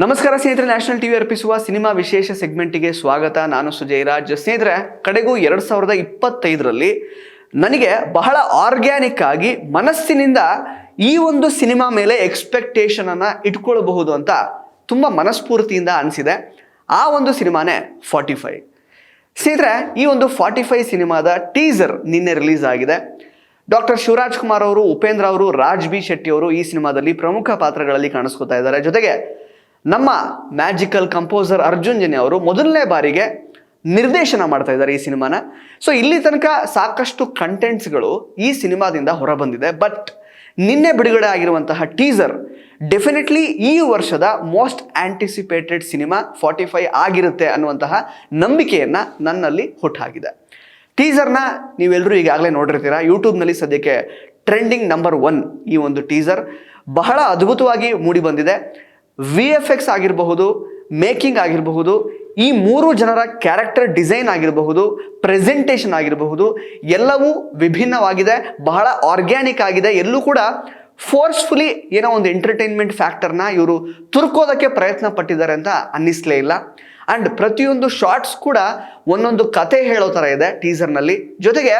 ನಮಸ್ಕಾರ ಸ್ನೇಹಿತರೆ, national TV ಅರ್ಪಿಸುವ ಸಿನಿಮಾ ವಿಶೇಷ ಸೆಗ್ಮೆಂಟಿಗೆ ಸ್ವಾಗತ. ನಾನು ಸುಜಯ್ ರಾಜ್. ಸ್ನೇಹಿತರೆ, ಕಡೆಗೂ 2025ರಲ್ಲಿ ನನಗೆ ಬಹಳ ಆರ್ಗ್ಯಾನಿಕ್ ಆಗಿ ಮನಸ್ಸಿನಿಂದ ಈ ಒಂದು ಸಿನಿಮಾ ಮೇಲೆ ಎಕ್ಸ್ಪೆಕ್ಟೇಷನ್ ಅನ್ನ ಇಟ್ಕೊಳ್ಬಹುದು ಅಂತ ತುಂಬಾ ಮನಸ್ಫೂರ್ತಿಯಿಂದ ಅನಿಸಿದೆ. ಆ ಒಂದು ಸಿನಿಮಾನೇ 45. ಸ್ನೇಹಿತರೆ, ಈ ಒಂದು 45 ಸಿನಿಮಾದ ಟೀಸರ್ ನಿನ್ನೆ ರಿಲೀಸ್ ಆಗಿದೆ. ಡಾಕ್ಟರ್ ಶಿವರಾಜ್ ಕುಮಾರ್ ಅವರು, ಉಪೇಂದ್ರ ಅವರು, ರಾಜ್ ಬಿ ಶೆಟ್ಟಿ ಅವರು ಈ ಸಿನಿಮಾದಲ್ಲಿ ಪ್ರಮುಖ ಪಾತ್ರಗಳಲ್ಲಿ ಕಾಣಿಸ್ಕೊತಾ ಇದ್ದಾರೆ. ಜೊತೆಗೆ ನಮ್ಮ ಮ್ಯಾಜಿಕಲ್ ಕಂಪೋಸರ್ ಅರ್ಜುನ್ ಜನ್ಯ ಅವರು ಮೊದಲನೇ ಬಾರಿಗೆ ನಿರ್ದೇಶನ ಮಾಡ್ತಾ ಇದ್ದಾರೆ ಈ ಸಿನಿಮಾನ. ಸೊ ಇಲ್ಲಿ ತನಕ ಸಾಕಷ್ಟು ಕಂಟೆಂಟ್ಸ್ಗಳು ಈ ಸಿನಿಮಾದಿಂದ ಹೊರಬಂದಿದೆ. ಬಟ್ ನಿನ್ನೆ ಬಿಡುಗಡೆ ಆಗಿರುವಂತಹ ಟೀಸರ್ ಡೆಫಿನೆಟ್ಲಿ ಈ ವರ್ಷದ ಮೋಸ್ಟ್ ಆಂಟಿಸಿಪೇಟೆಡ್ ಸಿನಿಮಾ 45 ಆಗಿರುತ್ತೆ ಅನ್ನುವಂತಹ ನಂಬಿಕೆಯನ್ನು ನನ್ನಲ್ಲಿ ಹುಟ್ಟಾಗಿದೆ. ಟೀಸರ್ನ ನೀವೆಲ್ಲರೂ ಈಗಾಗಲೇ ನೋಡಿರ್ತೀರಾ. ಯೂಟ್ಯೂಬ್ನಲ್ಲಿ ಸದ್ಯಕ್ಕೆ ಟ್ರೆಂಡಿಂಗ್ ನಂಬರ್ 1 ಈ ಒಂದು ಟೀಸರ್ ಬಹಳ ಅದ್ಭುತವಾಗಿ ಮೂಡಿ ಬಂದಿದೆ. VFX ಆಗಿರಬಹುದು, ಮೇಕಿಂಗ್ ಆಗಿರಬಹುದು, ಈ 3 ಜನರ ಕ್ಯಾರೆಕ್ಟರ್ ಡಿಸೈನ್ ಆಗಿರಬಹುದು, ಪ್ರೆಸೆಂಟೇಷನ್ ಆಗಿರಬಹುದು, ಎಲ್ಲವೂ ವಿಭಿನ್ನವಾಗಿದೆ, ಬಹಳ ಆರ್ಗ್ಯಾನಿಕ್ ಆಗಿದೆ. ಎಲ್ಲೂ ಕೂಡ ಫೋರ್ಸ್ಫುಲಿ ಏನೋ ಒಂದು ಎಂಟರ್ಟೈನ್ಮೆಂಟ್ ಫ್ಯಾಕ್ಟರ್ನ ಇವರು ತುರ್ಕೋದಕ್ಕೆ ಪ್ರಯತ್ನ ಪಟ್ಟಿದ್ದಾರೆ ಅಂತ ಅನ್ನಿಸ್ಲೇ ಇಲ್ಲ. ಆ್ಯಂಡ್ ಪ್ರತಿಯೊಂದು ಶಾರ್ಟ್ಸ್ ಕೂಡ ಒಂದೊಂದು ಕತೆ ಹೇಳೋ ಥರ ಇದೆ ಟೀಸರ್ನಲ್ಲಿ. ಜೊತೆಗೆ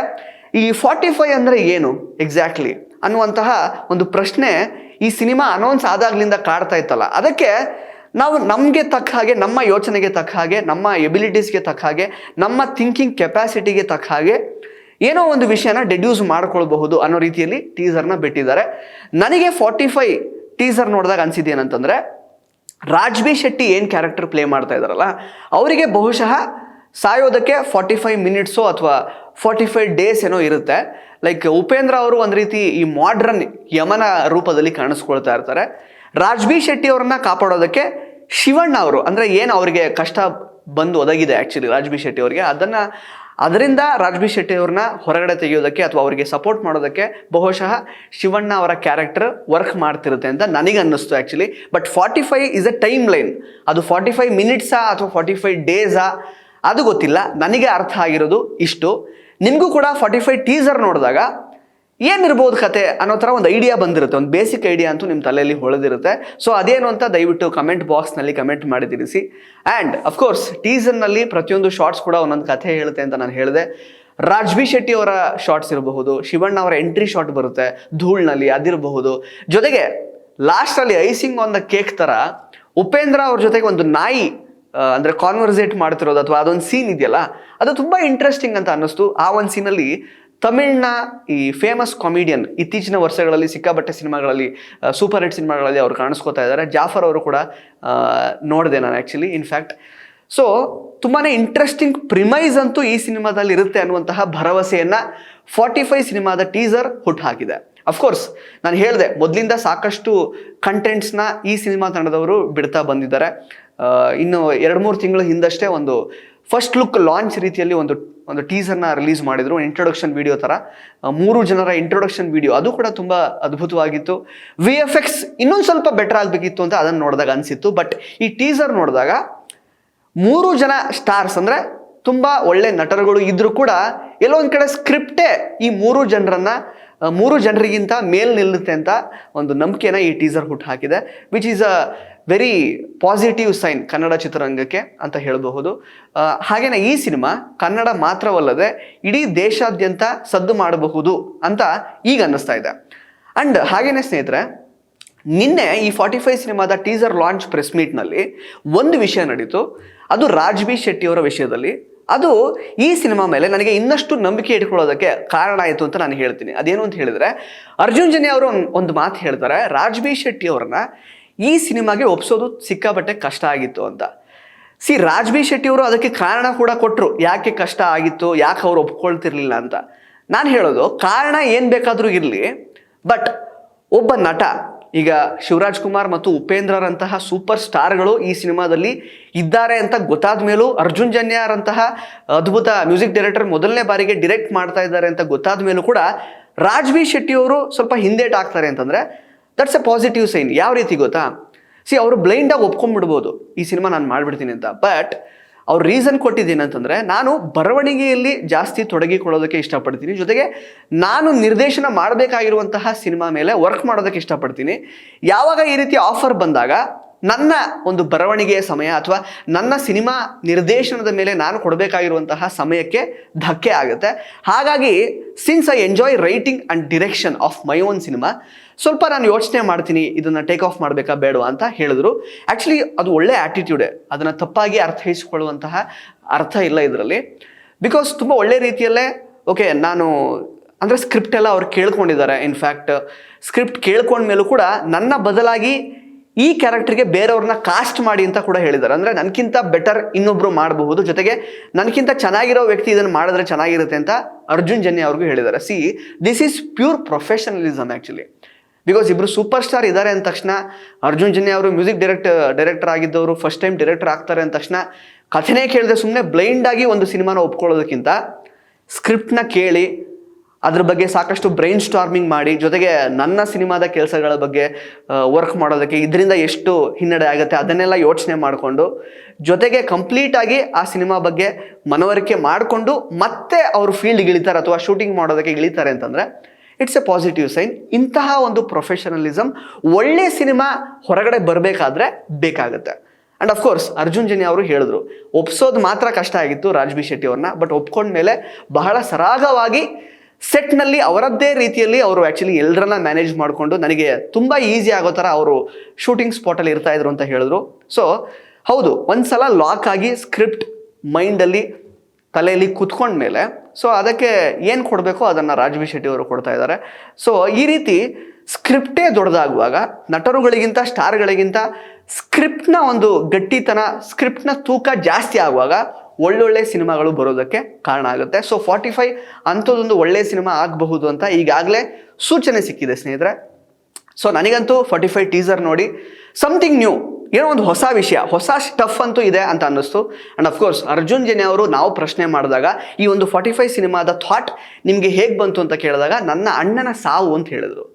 ಈ 45 ಅಂದರೆ ಏನು ಎಕ್ಸಾಕ್ಟ್ಲಿ ಅನ್ನುವಂತಹ ಒಂದು ಪ್ರಶ್ನೆ ಈ ಸಿನಿಮಾ ಅನೌನ್ಸ್ ಆದಾಗ್ಲಿಂದ ಕಾಡ್ತಾ ಇತ್ತಲ್ಲ. ಅದಕ್ಕೆ ನಾವು ನಮಗೆ ತಕ್ಕ ಹಾಗೆ, ನಮ್ಮ ಯೋಚನೆಗೆ ತಕ್ಕ ಹಾಗೆ, ನಮ್ಮ ಎಬಿಲಿಟೀಸ್ಗೆ ತಕ್ಕ ಹಾಗೆ, ನಮ್ಮ ಥಿಂಕಿಂಗ್ ಕೆಪಾಸಿಟಿಗೆ ತಕ್ಕ ಹಾಗೆ ಏನೋ ಒಂದು ವಿಷಯನ ಡೆಡ್ಯೂಸ್ ಮಾಡ್ಕೊಳ್ಬಹುದು ಅನ್ನೋ ರೀತಿಯಲ್ಲಿ ಟೀಸರ್ನ ಬಿಟ್ಟಿದ್ದಾರೆ. ನನಗೆ 45 ಟೀಸರ್ ನೋಡಿದಾಗ ಅನ್ಸಿದ್ದೇನಂತಂದರೆ, ರಾಜ್ ಬಿ ಶೆಟ್ಟಿ ಏನು ಕ್ಯಾರೆಕ್ಟರ್ ಪ್ಲೇ ಮಾಡ್ತಾ ಇದ್ದಾರಲ್ಲ, ಅವರಿಗೆ ಬಹುಶಃ ಸಾಯೋದಕ್ಕೆ 45 ಮಿನಿಟ್ಸು ಅಥವಾ 45 ಡೇಸ್ ಏನೋ ಇರುತ್ತೆ. ಲೈಕ್ ಉಪೇಂದ್ರ ಅವರು ಒಂದು ರೀತಿ ಈ ಮಾಡ್ರನ್ ಯಮನ ರೂಪದಲ್ಲಿ ಕಾಣಿಸ್ಕೊಳ್ತಾ ಇರ್ತಾರೆ. ರಾಜ್ ಬಿ ಶೆಟ್ಟಿ ಅವರನ್ನ ಕಾಪಾಡೋದಕ್ಕೆ ಶಿವಣ್ಣ ಅವರು, ಅಂದರೆ ಏನು ಅವರಿಗೆ ಕಷ್ಟ ಬಂದು ಒದಗಿದೆ ಆ್ಯಕ್ಚುಲಿ ರಾಜ್ ಬಿ ಶೆಟ್ಟಿ ಅವರಿಗೆ, ಅದರಿಂದ ರಾಜ್ ಬಿ ಶೆಟ್ಟಿ ಅವ್ರನ್ನ ಹೊರಗಡೆ ತೆಗೆಯೋದಕ್ಕೆ ಅಥವಾ ಅವರಿಗೆ ಸಪೋರ್ಟ್ ಮಾಡೋದಕ್ಕೆ ಬಹುಶಃ ಶಿವಣ್ಣ ಅವರ ಕ್ಯಾರೆಕ್ಟರ್ ವರ್ಕ್ ಮಾಡ್ತಿರುತ್ತೆ ಅಂತ ನನಗೆ ಅನ್ನಿಸ್ತು actually. But 45 is a time line. ಅದು 45 ಮಿನಿಟ್ಸಾ ಅಥವಾ 45 ಡೇಸಾ ಅದು ಗೊತ್ತಿಲ್ಲ. ನನಗೆ ಅರ್ಥ ಆಗಿರೋದು ಇಷ್ಟು. ನಿಮಗೂ ಕೂಡ 45 ಟೀಸರ್ ನೋಡಿದಾಗ ಏನಿರ್ಬೋದು ಕತೆ ಅನ್ನೋ ಥರ ಒಂದು ಐಡಿಯಾ ಬಂದಿರುತ್ತೆ, ಒಂದು ಬೇಸಿಕ್ ಐಡಿಯಾ ಅಂತೂ ನಿಮ್ಮ ತಲೆಯಲ್ಲಿ ಹೊಳೆದಿರುತ್ತೆ. ಸೊ ಅದೇನು ಅಂತ ದಯವಿಟ್ಟು ಕಮೆಂಟ್ ಬಾಕ್ಸ್ನಲ್ಲಿ ಕಮೆಂಟ್ ಮಾಡಿ ತಿಳಿಸಿ. ಆ್ಯಂಡ್ ಅಫ್ಕೋರ್ಸ್ ಟೀಸರ್ನಲ್ಲಿ ಪ್ರತಿಯೊಂದು ಶಾರ್ಟ್ಸ್ ಕೂಡ ಒಂದೊಂದು ಕಥೆ ಹೇಳುತ್ತೆ ಅಂತ ನಾನು ಹೇಳಿದೆ. ರಾಜ್ ಬಿ ಶೆಟ್ಟಿ ಅವರ ಶಾರ್ಟ್ಸ್ ಇರಬಹುದು, ಶಿವಣ್ಣ ಅವರ ಎಂಟ್ರಿ ಶಾಟ್ ಬರುತ್ತೆ ಧೂಳ್ನಲ್ಲಿ, ಅದಿರಬಹುದು. ಜೊತೆಗೆ ಲಾಸ್ಟಲ್ಲಿ ಐಸಿಂಗ್ ಆನ್ ದ ಕೇಕ್ ಥರ ಉಪೇಂದ್ರ ಅವ್ರ ಜೊತೆಗೆ ಒಂದು ನಾಯಿ ಅಂದರೆ ಕಾನ್ವರ್ಸೇಟ್ ಮಾಡ್ತಿರೋದು ಅಥವಾ ಅದೊಂದು ಸೀನ್ ಇದೆಯಲ್ಲ, ಅದು ತುಂಬ ಇಂಟ್ರೆಸ್ಟಿಂಗ್ ಅಂತ ಅನ್ನಿಸ್ತು. ಆ ಒಂದು ಸೀನಲ್ಲಿ ತಮಿಳ್ನ ಈ ಫೇಮಸ್ ಕಾಮಿಡಿಯನ್, ಇತ್ತೀಚಿನ ವರ್ಷಗಳಲ್ಲಿ ಸಿಕ್ಕಾಪಟ್ಟೆ ಸಿನಿಮಾಗಳಲ್ಲಿ, ಸೂಪರ್ ಹಿಟ್ ಸಿನಿಮಾಗಳಲ್ಲಿ ಅವರು ಕಾಣಿಸ್ಕೋತಾ ಇದ್ದಾರೆ. ಜಾಫರ್ ಅವರು ಕೂಡ ನೋಡಿದೆ ನಾನು ಆ್ಯಕ್ಚುಲಿ ಇನ್ಫ್ಯಾಕ್ಟ್. ಸೊ ತುಂಬಾ ಇಂಟ್ರೆಸ್ಟಿಂಗ್ ಪ್ರಿಮೈಸ್ ಅಂತೂ ಈ ಸಿನಿಮಾದಲ್ಲಿ ಇರುತ್ತೆ ಅನ್ನುವಂತಹ ಭರವಸೆಯನ್ನು 45 ಸಿನಿಮಾದ ಟೀಸರ್ ಹುಟ್ಟುಹಾಕಿದೆ. ಅಫ್ಕೋರ್ಸ್ ನಾನು ಹೇಳಿದೆ, ಮೊದಲಿಂದ ಸಾಕಷ್ಟು ಕಂಟೆಂಟ್ಸ್ನ ಈ ಸಿನಿಮಾ ತಂಡದವರು ಬಿಡ್ತಾ ಬಂದಿದ್ದಾರೆ. ಇನ್ನು 2-3 ತಿಂಗಳ ಹಿಂದಷ್ಟೇ ಒಂದು ಫಸ್ಟ್ ಲುಕ್ ಲಾಂಚ್ ರೀತಿಯಲ್ಲಿ ಒಂದು ಟೀಸರ್ನ ರಿಲೀಸ್ ಮಾಡಿದ್ರು, ಇಂಟ್ರೊಡಕ್ಷನ್ ವಿಡಿಯೋ ಥರ. 3 ಜನರ ಇಂಟ್ರೊಡಕ್ಷನ್ ವಿಡಿಯೋ, ಅದು ಕೂಡ ತುಂಬ ಅದ್ಭುತವಾಗಿತ್ತು. VFX ಇನ್ನೊಂದು ಸ್ವಲ್ಪ ಬೆಟರ್ ಆಗಬೇಕಿತ್ತು ಅಂತ ಅದನ್ನು ನೋಡಿದಾಗ ಅನಿಸಿತ್ತು. ಬಟ್ ಈ ಟೀಸರ್ ನೋಡಿದಾಗ 3 ಜನ ಸ್ಟಾರ್ಸ್ ಅಂದರೆ ತುಂಬ ಒಳ್ಳೆ ನಟರುಗಳು ಇದ್ರೂ ಕೂಡ ಎಲ್ಲೋ ಒಂದು ಕಡೆ ಸ್ಕ್ರಿಪ್ಟೇ ಈ 3 ಜನರಿಗಿಂತ ಮೇಲ್ ನಿಲ್ಲುತ್ತೆ ಅಂತ ಒಂದು ನಂಬಿಕೆನ ಈ ಟೀಸರ್ ಹುಟ್ಟು ಹಾಕಿದೆ. Which is a very positive sign Kannada ಚಿತ್ರರಂಗಕ್ಕೆ ಅಂತ ಹೇಳಬಹುದು. ಹಾಗೇನೆ ಈ ಸಿನಿಮಾ ಕನ್ನಡ ಮಾತ್ರವಲ್ಲದೆ ಇಡೀ ದೇಶಾದ್ಯಂತ ಸದ್ದು ಮಾಡಬಹುದು ಅಂತ ಈಗ ಅನ್ನಿಸ್ತಾ ಇದೆ. ಆ್ಯಂಡ್ ಹಾಗೇನೆ ಸ್ನೇಹಿತರೆ, ನಿನ್ನೆ ಈ 45 ಸಿನಿಮಾದ ಟೀಸರ್ ಲಾಂಚ್ ಪ್ರೆಸ್ ಮೀಟ್ನಲ್ಲಿ ಒಂದು ವಿಷಯ ನಡೀತು. ಅದು ರಾಜ್ ಬಿ ಶೆಟ್ಟಿ ಅವರ ವಿಷಯದಲ್ಲಿ. ಅದು ಈ ಸಿನಿಮಾ ಮೇಲೆ ನನಗೆ ಇನ್ನಷ್ಟು ನಂಬಿಕೆ ಇಟ್ಕೊಳ್ಳೋದಕ್ಕೆ ಕಾರಣ ಆಯಿತು ಅಂತ ನಾನು ಹೇಳ್ತೀನಿ. ಅದೇನು ಅಂತ ಹೇಳಿದರೆ, ಅರ್ಜುನ್ ಜನ್ಯ ಅವರು ಒಂದು ಮಾತು ಹೇಳ್ತಾರೆ, ರಾಜ್ ಬಿ ಶೆಟ್ಟಿ ಅವ್ರನ್ನ ಈ ಸಿನಿಮಾಗೆ ಒಪ್ಸೋದು ಸಿಕ್ಕಾಪಟ್ಟೆ ಕಷ್ಟ ಆಗಿತ್ತು ಅಂತ. ರಾಜ್ ಬಿ ಶೆಟ್ಟಿ ಅವರು ಅದಕ್ಕೆ ಕಾರಣ ಕೂಡ ಕೊಟ್ಟರು, ಯಾಕೆ ಕಷ್ಟ ಆಗಿತ್ತು, ಯಾಕೆ ಅವ್ರು ಒಪ್ಕೊಳ್ತಿರ್ಲಿಲ್ಲ ಅಂತ. ನಾನು ಹೇಳೋದು, ಕಾರಣ ಏನು ಬೇಕಾದರೂ ಇರಲಿ, ಬಟ್ ಒಬ್ಬ ನಟ, ಈಗ ಶಿವರಾಜ್ ಕುಮಾರ್ ಮತ್ತು ಉಪೇಂದ್ರರಂತಹ ಸೂಪರ್ ಸ್ಟಾರ್ಗಳು ಈ ಸಿನಿಮಾದಲ್ಲಿ ಇದ್ದಾರೆ ಅಂತ ಗೊತ್ತಾದ ಮೇಲೂ, ಅರ್ಜುನ್ ಜನ್ಯರಂತಹ ಅದ್ಭುತ ಮ್ಯೂಸಿಕ್ ಡೈರೆಕ್ಟರ್ ಮೊದಲನೇ ಬಾರಿಗೆ ಡಿರೆಕ್ಟ್ ಮಾಡ್ತಾ ಇದ್ದಾರೆ ಅಂತ ಗೊತ್ತಾದ ಮೇಲೂ ಕೂಡ ರಾಜ್ ಬಿ ಶೆಟ್ಟಿ ಅವರು ಸ್ವಲ್ಪ ಹಿಂದೇಟ್ ಆಗ್ತಾರೆ ಅಂತಂದರೆ ದಟ್ಸ್ ಎ ಪಾಸಿಟಿವ್ ಸೈನ್. ಯಾವ ರೀತಿ ಗೊತ್ತಾ, ಅವರು ಬ್ಲೈಂಡಾಗಿ ಒಪ್ಕೊಂಡ್ಬಿಡ್ಬೋದು ಈ ಸಿನಿಮಾ ನಾನು ಮಾಡಿಬಿಡ್ತೀನಿ ಅಂತ. ಬಟ್ ಅವ್ರು ರೀಸನ್ ಕೊಟ್ಟಿದ್ದೇನಂತಂದರೆ, ನಾನು ಬರವಣಿಗೆಯಲ್ಲಿ ಜಾಸ್ತಿ ತೊಡಗಿಕೊಳ್ಳೋದಕ್ಕೆ ಇಷ್ಟಪಡ್ತೀನಿ, ಜೊತೆಗೆ ನಾನು ನಿರ್ದೇಶನ ಮಾಡಬೇಕಾಗಿರುವಂತಹ ಸಿನಿಮಾ ಮೇಲೆ ವರ್ಕ್ ಮಾಡೋದಕ್ಕೆ ಇಷ್ಟಪಡ್ತೀನಿ. ಯಾವಾಗ ಈ ರೀತಿ ಆಫರ್ ಬಂದಾಗ ನನ್ನ ಒಂದು ಬರವಣಿಗೆಯ ಸಮಯ ಅಥವಾ ನನ್ನ ಸಿನಿಮಾ ನಿರ್ದೇಶನದ ಮೇಲೆ ನಾನು ಕೊಡಬೇಕಾಗಿರುವಂತಹ ಸಮಯಕ್ಕೆ ಧಕ್ಕೆ ಆಗುತ್ತೆ. ಹಾಗಾಗಿ since I enjoy writing and direction of my own cinema, ಸ್ವಲ್ಪ ನಾನು ಯೋಚನೆ ಮಾಡ್ತೀನಿ ಇದನ್ನು ಟೇಕ್ ಆಫ್ ಮಾಡಬೇಕಾ ಬೇಡವಾ ಅಂತ ಹೇಳಿದ್ರು. ಆ್ಯಕ್ಚುಲಿ ಅದು ಒಳ್ಳೆ ಆ್ಯಟಿಟ್ಯೂಡೇ, ಅದನ್ನು ತಪ್ಪಾಗಿ ಅರ್ಥೈಸಿಕೊಳ್ಳುವಂತಹ ಅರ್ಥ ಇಲ್ಲ ಇದರಲ್ಲಿ. ಬಿಕಾಸ್ ತುಂಬ ಒಳ್ಳೆ ರೀತಿಯಲ್ಲೇ ಓಕೆ ನಾನು ಅಂದರೆ ಸ್ಕ್ರಿಪ್ಟ್ ಎಲ್ಲ ಅವ್ರು ಕೇಳ್ಕೊಂಡಿದ್ದಾರೆ. ಇನ್ಫ್ಯಾಕ್ಟ್ ಸ್ಕ್ರಿಪ್ಟ್ ಕೇಳ್ಕೊಂಡ್ಮೇಲೂ ಕೂಡ ನನ್ನ ಬದಲಾಗಿ ಈ ಕ್ಯಾರೆಕ್ಟರ್ಗೆ ಬೇರೆಯವ್ರನ್ನ ಕಾಸ್ಟ್ ಮಾಡಿ ಅಂತ ಕೂಡ ಹೇಳಿದ್ದಾರೆ. ಅಂದರೆ ನನಗಿಂತ ಬೆಟರ್ ಇನ್ನೊಬ್ರು ಮಾಡಬಹುದು, ಜೊತೆಗೆ ನನಗಿಂತ ಚೆನ್ನಾಗಿರೋ ವ್ಯಕ್ತಿ ಇದನ್ನು ಮಾಡಿದ್ರೆ ಚೆನ್ನಾಗಿರುತ್ತೆ ಅಂತ ಅರ್ಜುನ್ ಜನ್ಯ ಅವ್ರಿಗೂ ಹೇಳಿದ್ದಾರೆ. See, this is pure professionalism actually. Because ಇಬ್ಬರು ಸೂಪರ್ ಸ್ಟಾರ್ ಇದ್ದಾರೆ ಅಂದ ತಕ್ಷಣ, ಅರ್ಜುನ್ ಜನ್ಯ ಅವರು ಮ್ಯೂಸಿಕ್ ಡೈರೆಕ್ಟರ್ ಆಗಿದ್ದವರು ಫಸ್ಟ್ ಟೈಮ್ ಡೈರೆಕ್ಟರ್ ಆಗ್ತಾರೆ ಅಂದ ತಕ್ಷಣ ಕಥೆನೇ ಕೇಳಿದ್ರೆ ಸುಮ್ಮನೆ ಬ್ಲೈಂಡಾಗಿ ಒಂದು ಸಿನಿಮಾನ ಒಪ್ಕೊಳ್ಳೋದಕ್ಕಿಂತ ಸ್ಕ್ರಿಪ್ಟ್ನ ಕೇಳಿ ಅದ್ರ ಬಗ್ಗೆ ಸಾಕಷ್ಟು ಬ್ರೈನ್ ಸ್ಟಾರ್ಮಿಂಗ್ ಮಾಡಿ, ಜೊತೆಗೆ ನನ್ನ ಸಿನಿಮಾದ ಕೆಲಸಗಳ ಬಗ್ಗೆ ವರ್ಕ್ ಮಾಡೋದಕ್ಕೆ ಇದರಿಂದ ಎಷ್ಟು ಹಿನ್ನಡೆ ಆಗುತ್ತೆ ಅದನ್ನೆಲ್ಲ ಯೋಚನೆ ಮಾಡಿಕೊಂಡು, ಜೊತೆಗೆ ಕಂಪ್ಲೀಟಾಗಿ ಆ ಸಿನಿಮಾ ಬಗ್ಗೆ ಮನವರಿಕೆ ಮಾಡಿಕೊಂಡು ಮತ್ತೆ ಅವರು ಫೀಲ್ಡ್ಗೆ ಇಳಿತಾರೆ ಅಥವಾ ಶೂಟಿಂಗ್ ಮಾಡೋದಕ್ಕೆ ಇಳಿತಾರೆ ಅಂತಂದರೆ ಇಟ್ಸ್ ಎ ಪಾಸಿಟಿವ್ ಸೈನ್. ಇಂತಹ ಒಂದು ಪ್ರೊಫೆಷನಲಿಸಮ್ ಒಳ್ಳೆ ಸಿನಿಮಾ ಹೊರಗಡೆ ಬರಬೇಕಾದ್ರೆ ಬೇಕಾಗುತ್ತೆ. ಆ್ಯಂಡ್ ಅಫ್ಕೋರ್ಸ್ ಅರ್ಜುನ್ ಜನ್ಯ ಅವರು ಹೇಳಿದ್ರು, ಒಪ್ಸೋದು ಮಾತ್ರ ಕಷ್ಟ ಆಗಿತ್ತು ರಾಜ್ ಬಿ ಶೆಟ್ಟಿ ಅವ್ರನ್ನ, ಬಟ್ ಒಪ್ಕೊಂಡ್ಮೇಲೆ ಬಹಳ ಸರಾಗವಾಗಿ ಸೆಟ್ನಲ್ಲಿ ಅವರದ್ದೇ ರೀತಿಯಲ್ಲಿ ಅವರು ಆ್ಯಕ್ಚುಲಿ ಎಲ್ಲರನ್ನ ಮ್ಯಾನೇಜ್ ಮಾಡಿಕೊಂಡು ನನಗೆ ತುಂಬ ಈಸಿ ಆಗೋ ಥರ ಅವರು ಶೂಟಿಂಗ್ ಸ್ಪಾಟಲ್ಲಿ ಇರ್ತಾ ಇದ್ರು ಅಂತ ಹೇಳಿದ್ರು. ಸೊ ಹೌದು, ಒಂದ್ಸಲ ಲಾಕ್ ಆಗಿ ಸ್ಕ್ರಿಪ್ಟ್ ಮೈಂಡಲ್ಲಿ ತಲೆಯಲ್ಲಿ ಕೂತ್ಕೊಂಡ್ಮೇಲೆ ಸೊ ಅದಕ್ಕೆ ಏನು ಕೊಡಬೇಕೋ ಅದನ್ನು ರಾಜ್ ಬಿ ಶೆಟ್ಟಿ ಅವರು ಕೊಡ್ತಾ ಇದ್ದಾರೆ. ಸೊ ಈ ರೀತಿ ಸ್ಕ್ರಿಪ್ಟೇ ದೊಡ್ಡದಾಗುವಾಗ ನಟರುಗಳಿಗಿಂತ ಸ್ಟಾರ್ಗಳಿಗಿಂತ ಸ್ಕ್ರಿಪ್ಟ್ನ ಒಂದು ಗಟ್ಟಿತನ, ಸ್ಕ್ರಿಪ್ಟ್ನ ತೂಕ ಜಾಸ್ತಿ ಆಗುವಾಗ ಒಳ್ಳೊಳ್ಳೆ ಸಿನಿಮಾಗಳು ಬರೋದಕ್ಕೆ ಕಾರಣ ಆಗುತ್ತೆ. ಸೊ 45 ಅಂಥದ್ದೊಂದು ಒಳ್ಳೆಯ ಸಿನಿಮಾ ಆಗಬಹುದು ಅಂತ ಈಗಾಗಲೇ ಸೂಚನೆ ಸಿಕ್ಕಿದೆ ಸ್ನೇಹಿತರೆ. ಸೊ ನನಗಂತೂ 45 ಟೀಸರ್ ನೋಡಿ ಸಮಥಿಂಗ್ ನ್ಯೂ, ಏನೋ ಒಂದು ಹೊಸ ವಿಷಯ, ಹೊಸ ಸ್ಟಫ್ ಅಂತೂ ಇದೆ ಅಂತ ಅನ್ನಿಸ್ತು. ಆ್ಯಂಡ್ ಅಫ್ಕೋರ್ಸ್ ಅರ್ಜುನ್ ಜನ್ಯ ಅವರು ನಾವು ಪ್ರಶ್ನೆ ಮಾಡಿದಾಗ ಈ ಒಂದು 45 ಸಿನಿಮಾದ ಥಾಟ್ ನಿಮಗೆ ಹೇಗೆ ಬಂತು ಅಂತ ಕೇಳಿದಾಗ ನನ್ನ ಅಣ್ಣನ ಸಾವು ಅಂತ ಹೇಳಿದ್ರು.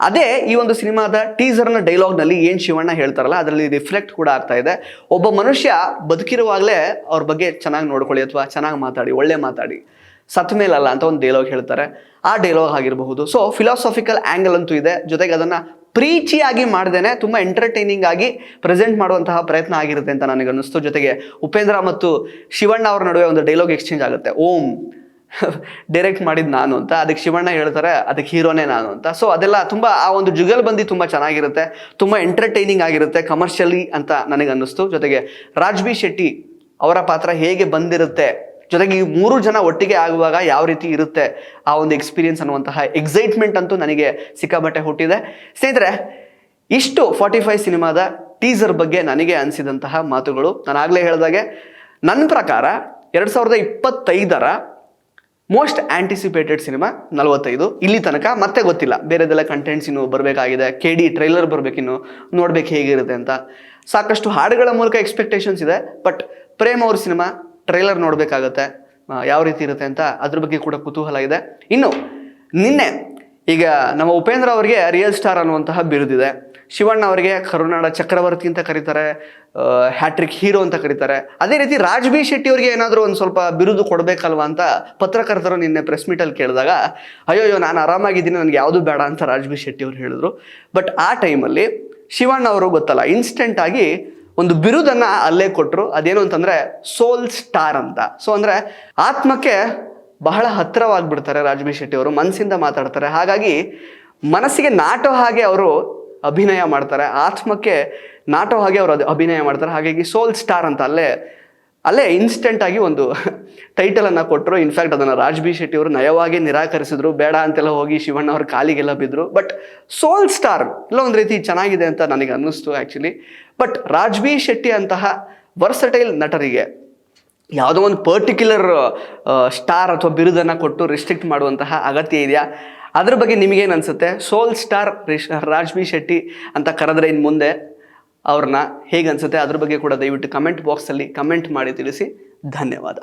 ಅದೇ ಈ ಒಂದು ಸಿನಿಮಾದ ಟೀಸರ್ನ ಡೈಲಾಗ್ನಲ್ಲಿ ಏನು ಶಿವಣ್ಣ ಹೇಳ್ತಾರಲ್ಲ ಅದರಲ್ಲಿ ರಿಫ್ಲೆಕ್ಟ್ ಕೂಡ ಆಗ್ತಾ ಇದೆ. ಒಬ್ಬ ಮನುಷ್ಯ ಬದುಕಿರುವಾಗಲೇ ಅವ್ರ ಬಗ್ಗೆ ಚೆನ್ನಾಗಿ ನೋಡ್ಕೊಳ್ಳಿ ಅಥವಾ ಚೆನ್ನಾಗಿ ಮಾತಾಡಿ, ಒಳ್ಳೆ ಮಾತಾಡಿ, ಸತ್ ಮೇಲಲ್ಲ ಅಂತ ಒಂದು ಡೈಲಾಗ್ ಹೇಳ್ತಾರೆ. ಆ ಡೈಲಾಗ್ ಆಗಿರಬಹುದು. ಸೊ ಫಿಲಾಸಾಫಿಕಲ್ ಆ್ಯಂಗಲ್ ಅಂತೂ ಇದೆ, ಜೊತೆಗೆ ಅದನ್ನು ಪ್ರೀಚಿಯಾಗಿ ಮಾಡ್ದೇನೆ ತುಂಬ ಎಂಟರ್ಟೈನಿಂಗ್ ಆಗಿ ಪ್ರೆಸೆಂಟ್ ಮಾಡುವಂತಹ ಪ್ರಯತ್ನ ಆಗಿರುತ್ತೆ ಅಂತ ನನಗೆ ಅನ್ನಿಸ್ತು. ಜೊತೆಗೆ ಉಪೇಂದ್ರ ಮತ್ತು ಶಿವಣ್ಣ ಅವ್ರ ನಡುವೆ ಒಂದು ಡೈಲಾಗ್ ಎಕ್ಸ್ಚೇಂಜ್ ಆಗುತ್ತೆ, ಓಂ ಡೈರೆಕ್ಟ್ ಮಾಡಿದ್ದು ನಾನು ಅಂತ, ಅದಕ್ಕೆ ಶಿವಣ್ಣ ಹೇಳ್ತಾರೆ ಅದಕ್ಕೆ ಹೀರೋನೇ ನಾನು ಅಂತ. ಸೊ ಅದೆಲ್ಲ ತುಂಬ ಆ ಒಂದು ಜುಗಲ್ಬಂದಿ ತುಂಬ ಚೆನ್ನಾಗಿರುತ್ತೆ, ತುಂಬ ಎಂಟರ್ಟೈನಿಂಗ್ ಆಗಿರುತ್ತೆ ಕಮರ್ಷಿಯಲಿ ಅಂತ ನನಗೆ ಅನ್ನಿಸ್ತು. ಜೊತೆಗೆ ರಾಜ್ ಬಿ ಶೆಟ್ಟಿ ಅವರ ಪಾತ್ರ ಹೇಗೆ ಬಂದಿರುತ್ತೆ, ಜೊತೆಗೆ ಈ 3 ಜನ ಒಟ್ಟಿಗೆ ಆಗುವಾಗ ಯಾವ ರೀತಿ ಇರುತ್ತೆ ಆ ಒಂದು ಎಕ್ಸ್ಪೀರಿಯನ್ಸ್ ಅನ್ನುವಂತಹ ಎಕ್ಸೈಟ್ಮೆಂಟ್ ಅಂತೂ ನನಗೆ ಸಿಕ್ಕಾಬಟ್ಟೆ ಹುಟ್ಟಿದೆ. ಸ್ನೇಹಿತರೆ, ಇಷ್ಟು 45 ಸಿನಿಮಾದ ಟೀಸರ್ ಬಗ್ಗೆ ನನಗೆ ಅನಿಸಿದಂತಹ ಮಾತುಗಳು. ನಾನು ಆಗಲೇ ಹೇಳಿದಾಗೆ ನನ್ನ ಪ್ರಕಾರ 2025ರ ಮೋಸ್ಟ್ ಆಂಟಿಸಿಪೇಟೆಡ್ ಸಿನಿಮಾ 45 ಇಲ್ಲಿ ತನಕ. ಮತ್ತೆ ಗೊತ್ತಿಲ್ಲ, ಬೇರೆದೆಲ್ಲ ಕಂಟೆಂಟ್ಸ್ ಇನ್ನು ಬರಬೇಕಾಗಿದೆ, KD ಟ್ರೈಲರ್ ಬರಬೇಕಿನ್ನು, ನೋಡ್ಬೇಕು ಹೇಗಿರುತ್ತೆ ಅಂತ. ಸಾಕಷ್ಟು ಹಾಡುಗಳ ಮೂಲಕ ಎಕ್ಸ್ಪೆಕ್ಟೇಷನ್ಸ್ ಇದೆ, ಬಟ್ ಪ್ರೇಮ್ ಅವ್ರ ಸಿನಿಮಾ ಟ್ರೈಲರ್ ನೋಡಬೇಕಾಗತ್ತೆ ಯಾವ ರೀತಿ ಇರುತ್ತೆ ಅಂತ, ಅದ್ರ ಬಗ್ಗೆ ಕೂಡ ಕುತೂಹಲ ಇದೆ. ಇನ್ನು ನಿನ್ನೆ ಈಗ ನಮ್ಮ ಉಪೇಂದ್ರ ಅವರಿಗೆ ರಿಯಲ್ ಸ್ಟಾರ್ ಅನ್ನುವಂತಹ ಬಿರುದಿದೆ, ಶಿವಣ್ಣ ಅವರಿಗೆ ಕರುನಾಡ ಚಕ್ರವರ್ತಿ ಅಂತ ಕರೀತಾರೆ, ಹ್ಯಾಟ್ರಿಕ್ ಹೀರೋ ಅಂತ ಕರೀತಾರೆ. ಅದೇ ರೀತಿ ರಾಜ್ ಬಿ ಶೆಟ್ಟಿ ಅವರಿಗೆ ಏನಾದರೂ ಒಂದು ಸ್ವಲ್ಪ ಬಿರುದು ಕೊಡಬೇಕಲ್ವಾ ಅಂತ ಪತ್ರಕರ್ತರು ನಿನ್ನೆ ಪ್ರೆಸ್ ಮೀಟಲ್ಲಿ ಕೇಳಿದಾಗ, ಅಯ್ಯೋ ನಾನು ಆರಾಮಾಗಿದ್ದೀನಿ, ನನಗೆ ಯಾವುದು ಬೇಡ ಅಂತ ರಾಜ್ ಬಿ ಶೆಟ್ಟಿ ಅವರು ಹೇಳಿದ್ರು. ಬಟ್ ಆ ಟೈಮಲ್ಲಿ ಶಿವಣ್ಣ ಅವರು ಗೊತ್ತಲ್ಲ ಇನ್ಸ್ಟೆಂಟ್ ಆಗಿ ಒಂದು ಬಿರುದನ್ನು ಅಲ್ಲೇ ಕೊಟ್ಟರು. ಅದೇನು ಅಂತಂದರೆ ಸೋಲ್ ಸ್ಟಾರ್ ಅಂತ. ಸೊ ಅಂದರೆ ಆತ್ಮಕ್ಕೆ ಬಹಳ ಹತ್ತಿರವಾಗಿಬಿಡ್ತಾರೆ ರಾಜ್ ಬಿ ಶೆಟ್ಟಿ ಅವರು, ಮನಸ್ಸಿಂದ ಮಾತಾಡ್ತಾರೆ. ಹಾಗಾಗಿ ಮನಸ್ಸಿಗೆ ನಾಟೋ ಹಾಗೆ ಅವರು ಅಭಿನಯ ಮಾಡ್ತಾರೆ, ಆತ್ಮಕ್ಕೆ ನಾಟೋ ಹಾಗೆ ಅವರು ಅಭಿನಯ ಮಾಡ್ತಾರೆ. ಹಾಗಾಗಿ ಸೋಲ್ ಸ್ಟಾರ್ ಅಂತ ಅಲ್ಲೇ ಇನ್ಸ್ಟೆಂಟ್ ಆಗಿ ಒಂದು ಟೈಟಲನ್ನು ಕೊಟ್ಟರು. ಇನ್ಫ್ಯಾಕ್ಟ್ ಅದನ್ನು ರಾಜ್ ಬಿ ಶೆಟ್ಟಿ ಅವರು ನಯವಾಗಿ ನಿರಾಕರಿಸಿದ್ರು, ಬೇಡ ಅಂತೆಲ್ಲ ಹೋಗಿ ಶಿವಣ್ಣ ಅವ್ರ ಕಾಲಿಗೆಲ್ಲ ಬಿದ್ದರು. ಬಟ್ ಸೋಲ್ ಸ್ಟಾರ್ ಇಲ್ಲ ಒಂದು ರೀತಿ ಚೆನ್ನಾಗಿದೆ ಅಂತ ನನಗೆ ಅನ್ನಿಸ್ತು actually. But Raj B Shetty ಅಂತಹ ವರ್ಸಟೈಲ್ ನಟರಿಗೆ ಯಾವುದೋ ಒಂದು ಪರ್ಟಿಕ್ಯುಲರ್ ಸ್ಟಾರ್ ಅಥವಾ ಬಿರುದನ್ನು ಕೊಟ್ಟು ರಿಸ್ಟ್ರಿಕ್ಟ್ ಮಾಡುವಂತಹ ಅಗತ್ಯ ಇದೆಯಾ? ಅದ್ರ ಬಗ್ಗೆ ನಿಮಗೇನು ಅನಿಸುತ್ತೆ? ಸೋಲ್ ಸ್ಟಾರ್ ರಾಜ್ ಬಿ ಶೆಟ್ಟಿ ಅಂತ ಕರೆದ್ರೆ ಇನ್ನು ಮುಂದೆ ಅವ್ರನ್ನ ಹೇಗೆ ಅನಿಸುತ್ತೆ? ಅದ್ರ ಬಗ್ಗೆ ಕೂಡ ದಯವಿಟ್ಟು ಕಮೆಂಟ್ ಬಾಕ್ಸಲ್ಲಿ ಕಮೆಂಟ್ ಮಾಡಿ ತಿಳಿಸಿ. ಧನ್ಯವಾದ.